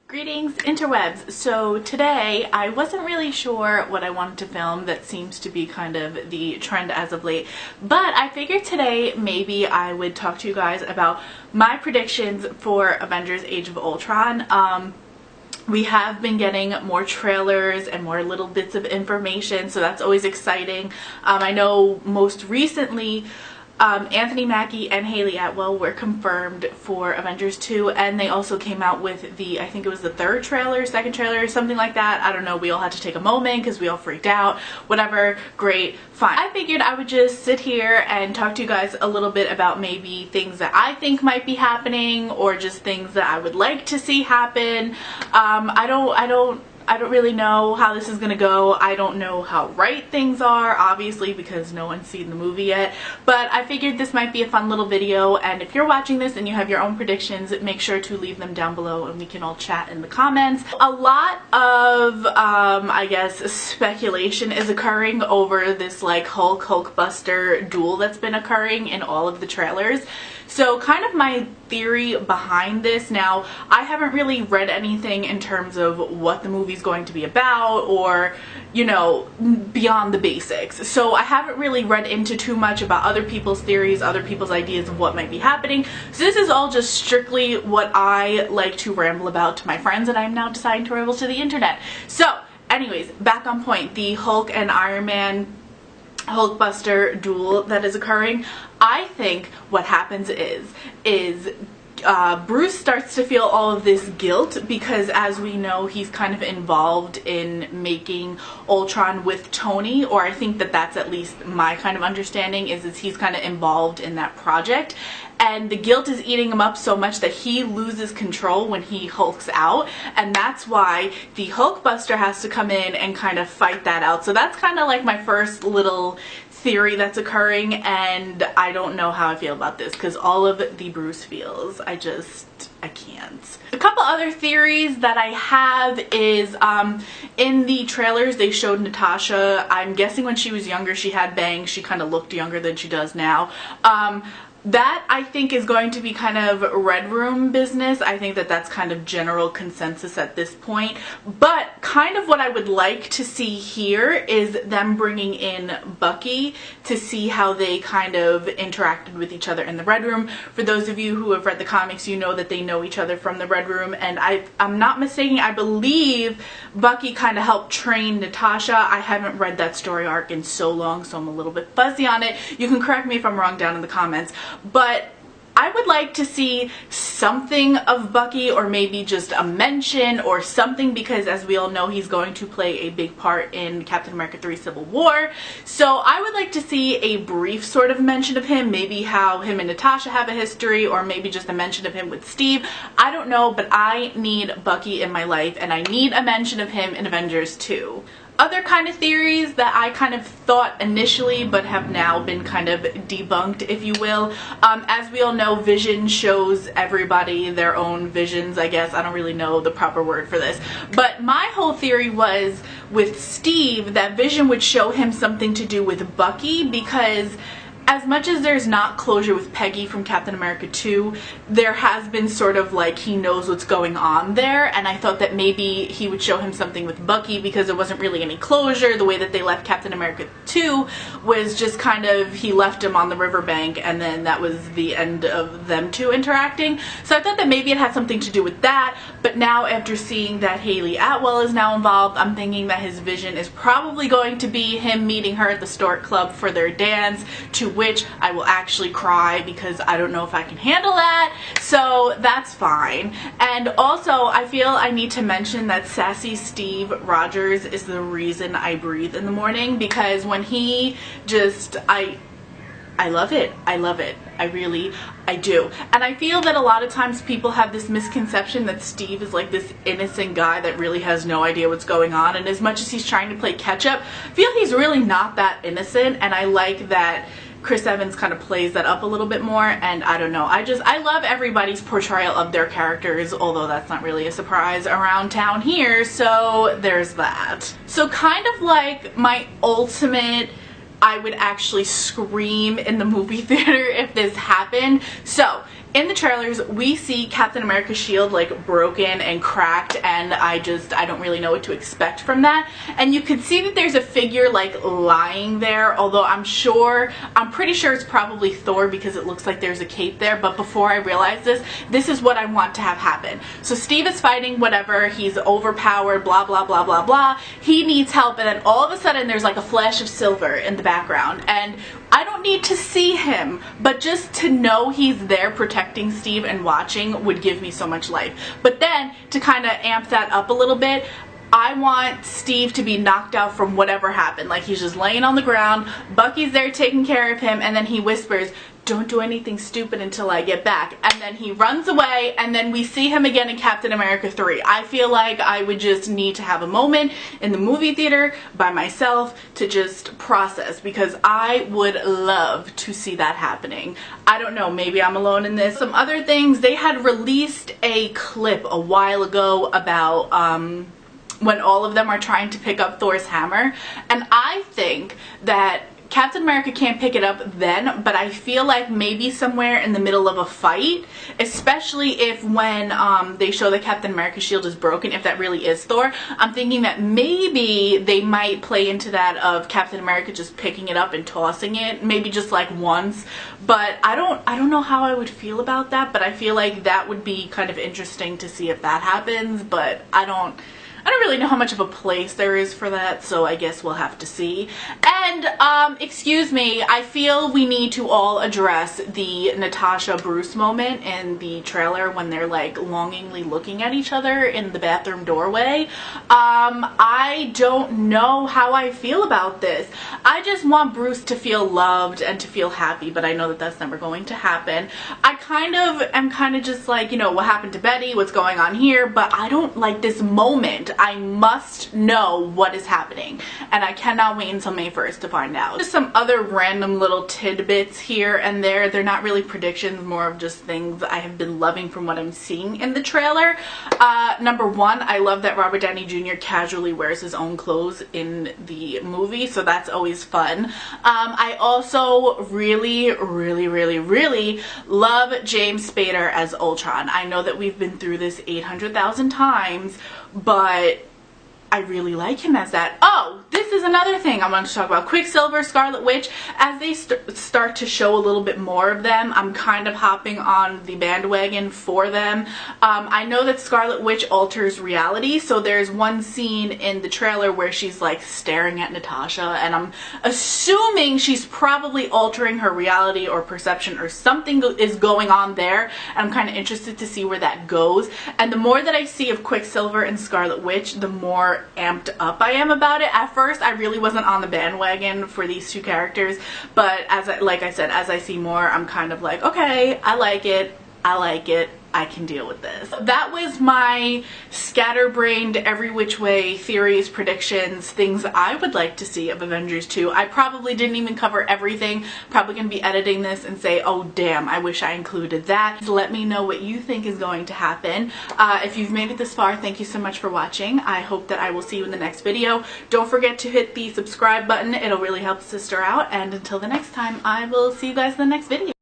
Greetings interwebs. So today I wasn't really sure what I wanted to film. That seems to be kind of the trend as of late, but I figured today maybe I would talk to you guys about my predictions for Avengers Age of Ultron. We have been getting more trailers and more little bits of information, so that's always exciting. I know most recently Anthony Mackie and Haley Atwell were confirmed for Avengers 2, and they also came out with I think it was the second trailer, something like that. I don't know, we all had to take a moment because we all freaked out. Whatever, great, fine. I figured I would just sit here and talk to you guys a little bit about maybe things that I think might be happening or just things that I would like to see happen. I don't really know how this is gonna go. I don't know how right things are, obviously, because no one's seen the movie yet. But I figured this might be a fun little video, and if you're watching this and you have your own predictions, make sure to leave them down below and we can all chat in the comments. A lot of, I guess, speculation is occurring over this like Hulkbuster duel that's been occurring in all of the trailers. So kind of my theory behind this, now I haven't really read anything in terms of what the movie's going to be about or, you know, beyond the basics. So I haven't really read into too much about other people's theories, other people's ideas of what might be happening. So this is all just strictly what I like to ramble about to my friends, and I'm now deciding to ramble to the internet. So anyways, back on point, the Hulk and Iron Man Hulkbuster duel that is occurring. I think what happens is Bruce starts to feel all of this guilt because, as we know, he's kind of involved in making Ultron with Tony, or I think that that's at least my kind of understanding, is he's kind of involved in that project. And the guilt is eating him up so much that he loses control when he hulks out, and that's why the Hulkbuster has to come in and kind of fight that out. So that's kind of like my first little theory that's occurring, and I don't know how I feel about this because all of the Bruce feels, I can't. A couple other theories that I have is in the trailers they showed Natasha. I'm guessing when she was younger she had bangs. She kind of looked younger than she does now. That I think is going to be kind of Red Room business. I think that that's kind of general consensus at this point. But kind of what I would like to see here is them bringing in Bucky to see how they kind of interacted with each other in the Red Room. For those of you who have read the comics, you know that they know each other from the Red Room, and I'm not mistaken, I believe Bucky kind of helped train Natasha. I haven't read that story arc in so long, so I'm a little bit fuzzy on it. You can correct me if I'm wrong down in the comments. But I would like to see something of Bucky, or maybe just a mention or something, because as we all know, he's going to play a big part in Captain America 3 Civil War. So I would like to see a brief sort of mention of him, maybe how him and Natasha have a history, or maybe just a mention of him with Steve. I don't know, but I need Bucky in my life, and I need a mention of him in Avengers 2. Other kind of theories that I kind of thought initially but have now been kind of debunked, if you will. As we all know, Vision shows everybody their own visions, I guess. I don't really know the proper word for this. But my whole theory was with Steve that Vision would show him something to do with Bucky, because as much as there's not closure with Peggy from Captain America 2, there has been sort of like he knows what's going on there, and I thought that maybe he would show him something with Bucky because there wasn't really any closure. The way that they left Captain America 2 was just kind of he left him on the riverbank, and then that was the end of them two interacting. So I thought that maybe it had something to do with that, but now after seeing that Haley Atwell is now involved, I'm thinking that his vision is probably going to be him meeting her at the Stork Club for their dance, to which I will actually cry because I don't know if I can handle that, so that's fine. And also I feel I need to mention that sassy Steve Rogers is the reason I breathe in the morning, because when he just, I love it. I love it. I do. And I feel that a lot of times people have this misconception that Steve is like this innocent guy that really has no idea what's going on, and as much as he's trying to play catch up, I feel he's really not that innocent, and I like that Chris Evans kind of plays that up a little bit more. And I don't know, I love everybody's portrayal of their characters, although that's not really a surprise around town here, so there's that. So kind of like my ultimate, I would actually scream in the movie theater if this happened. So in the trailers we see Captain America's shield like broken and cracked, and I don't really know what to expect from that. And you can see that there's a figure like lying there, although I'm pretty sure it's probably Thor because it looks like there's a cape there. But before I realize this is what I want to have happen. So Steve is fighting whatever, he's overpowered, blah blah blah blah blah, he needs help, and then all of a sudden there's like a flash of silver in the background, and I don't need to see him, but just to know he's there protecting Steve and watching would give me so much life. But then to kind of amp that up a little bit, I want Steve to be knocked out from whatever happened. Like he's just laying on the ground, Bucky's there taking care of him, and then he whispers, "Don't do anything stupid until I get back." And then he runs away, and then we see him again in Captain America 3. I feel like I would just need to have a moment in the movie theater by myself to just process, because I would love to see that happening. I don't know, maybe I'm alone in this. Some other things, they had released a clip a while ago about when all of them are trying to pick up Thor's hammer, and I think that Captain America can't pick it up then, but I feel like maybe somewhere in the middle of a fight, especially if when they show that Captain America's shield is broken, if that really is Thor, I'm thinking that maybe they might play into that of Captain America just picking it up and tossing it, maybe just like once. But I don't know how I would feel about that, but I feel like that would be kind of interesting to see if that happens, but I don't really know how much of a place there is for that, so I guess we'll have to see. And, excuse me, I feel we need to all address the Natasha Bruce moment in the trailer when they're like longingly looking at each other in the bathroom doorway. I don't know how I feel about this. I just want Bruce to feel loved and to feel happy, but I know that that's never going to happen. I am kind of just like, you know, what happened to Betty, what's going on here, but I don't like this moment. I must know what is happening, and I cannot wait until May 1st to find out. Just some other random little tidbits here and there. They're not really predictions, more of just things I have been loving from what I'm seeing in the trailer. Number one, I love that Robert Downey Jr. casually wears his own clothes in the movie, so that's always fun. I also really love James Spader as Ultron. I know that we've been through this 800,000 times, but I really like him as that. Oh, this is another thing I wanted to talk about. Quicksilver, Scarlet Witch, as they start to show a little bit more of them, I'm kind of hopping on the bandwagon for them. I know that Scarlet Witch alters reality, so there's one scene in the trailer where she's like staring at Natasha, and I'm assuming she's probably altering her reality or perception, or something is going on there, and I'm kind of interested to see where that goes. And the more that I see of Quicksilver and Scarlet Witch, the more amped up I am about it. At first I really wasn't on the bandwagon for these two characters, but like I said, as I see more, I'm kind of like, okay, I like it, I can deal with this. That was my scatterbrained, every which way theories, predictions, things I would like to see of Avengers 2. I probably didn't even cover everything. Probably gonna be editing this and say, oh damn, I wish I included that. Let me know what you think is going to happen. If you've made it this far, thank you so much for watching. I hope that I will see you in the next video. Don't forget to hit the subscribe button. It'll really help the sister out. And until the next time, I will see you guys in the next video.